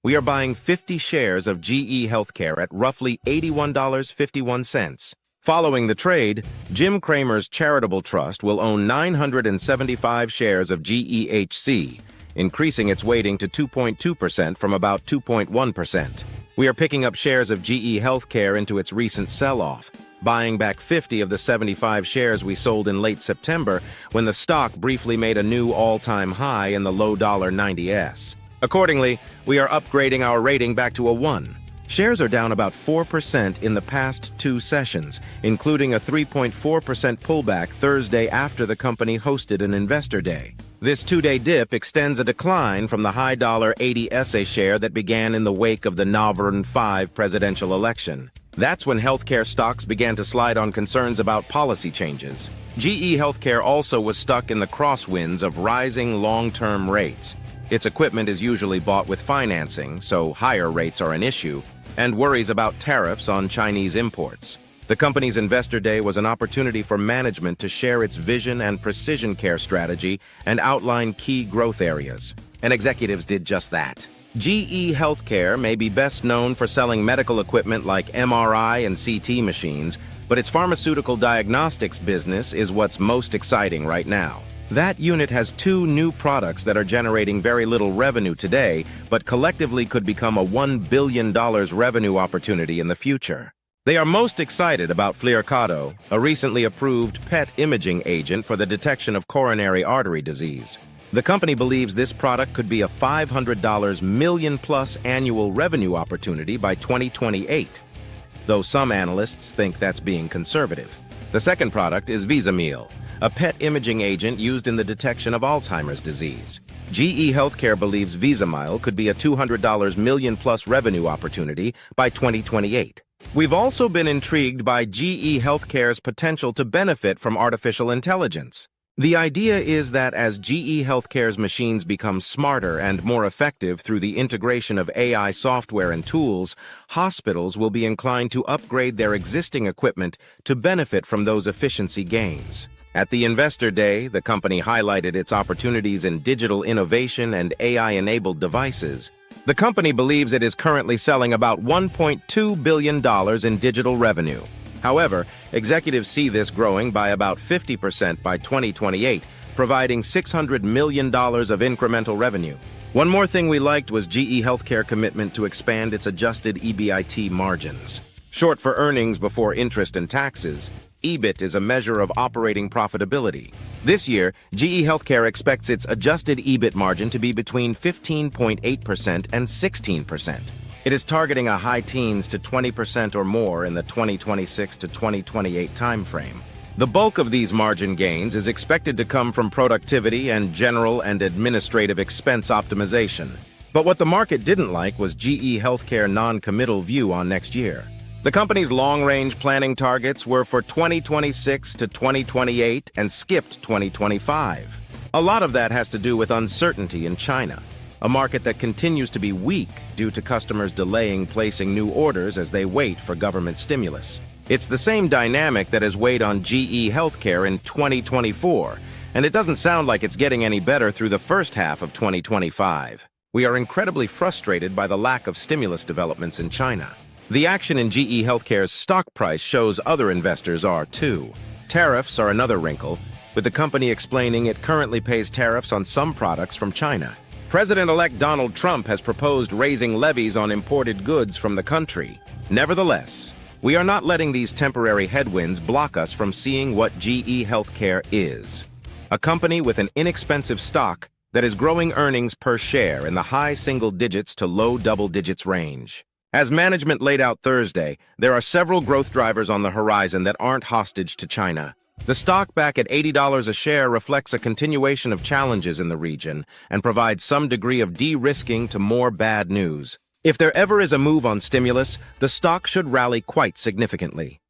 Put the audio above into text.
We are buying 50 shares of GE Healthcare at roughly $81.51. Following the trade, Jim Cramer's charitable trust will own 975 shares of GEHC, increasing its weighting to 2.2% from about 2.1%. We are picking up shares of GE Healthcare into its recent sell-off, buying back 50 of the 75 shares we sold in late September when the stock briefly made a new all-time high in the low $90s. Accordingly, we are upgrading our rating back to a 1. Shares are down about 4% in the past 2 sessions, including a 3.4% pullback Thursday after the company hosted an investor day. This 2-day dip extends a decline from the high $80s a share that began in the wake of the November 5 presidential election. That's when healthcare stocks began to slide on concerns about policy changes. GE Healthcare also was stuck in the crosswinds of rising long-term rates. Its equipment is usually bought with financing, so higher rates are an issue, and worries about tariffs on Chinese imports. The company's investor day was an opportunity for management to share its vision and precision care strategy and outline key growth areas. And executives did just that. GE Healthcare may be best known for selling medical equipment like MRI and CT machines, but its pharmaceutical diagnostics business is what's most exciting right now. That unit has 2 new products that are generating very little revenue today, but collectively could become a $1 billion revenue opportunity in the future. They are most excited about Flyrcado, a recently approved PET imaging agent for the detection of coronary artery disease. The company believes this product could be a $500 million-plus annual revenue opportunity by 2028, though some analysts think that's being conservative. The second product is Visamil, a PET imaging agent used in the detection of Alzheimer's disease. GE Healthcare believes Visamil could be a $200 million-plus revenue opportunity by 2028. We've also been intrigued by GE Healthcare's potential to benefit from artificial intelligence. The idea is that as GE Healthcare's machines become smarter and more effective through the integration of AI software and tools, hospitals will be inclined to upgrade their existing equipment to benefit from those efficiency gains. At the Investor Day, the company highlighted its opportunities in digital innovation and AI-enabled devices. The company believes it is currently selling about $1.2 billion in digital revenue. However, executives see this growing by about 50% by 2028, providing $600 million of incremental revenue. One more thing we liked was GE Healthcare commitment to expand its adjusted EBIT margins. Short for earnings before interest and taxes, EBIT is a measure of operating profitability. This year, GE Healthcare expects its adjusted EBIT margin to be between 15.8% and 16%. It is targeting a high teens to 20% or more in the 2026 to 2028 timeframe. The bulk of these margin gains is expected to come from productivity and general and administrative expense optimization. But what the market didn't like was GE Healthcare's non-committal view on next year. The company's long-range planning targets were for 2026 to 2028 and skipped 2025. A lot of that has to do with uncertainty in China, a market that continues to be weak due to customers delaying placing new orders as they wait for government stimulus. It's the same dynamic that has weighed on GE Healthcare in 2024, and it doesn't sound like it's getting any better through the first half of 2025. We are incredibly frustrated by the lack of stimulus developments in China. The action in GE Healthcare's stock price shows other investors are too. Tariffs are another wrinkle, with the company explaining it currently pays tariffs on some products from China. President-elect Donald Trump has proposed raising levies on imported goods from the country. Nevertheless, we are not letting these temporary headwinds block us from seeing what GE Healthcare is. A company with an inexpensive stock that is growing earnings per share in the high single digits to low double digits range. As management laid out Thursday, there are several growth drivers on the horizon that aren't hostage to China. The stock back at $80 a share reflects a continuation of challenges in the region and provides some degree of de-risking to more bad news. If there ever is a move on stimulus, the stock should rally quite significantly.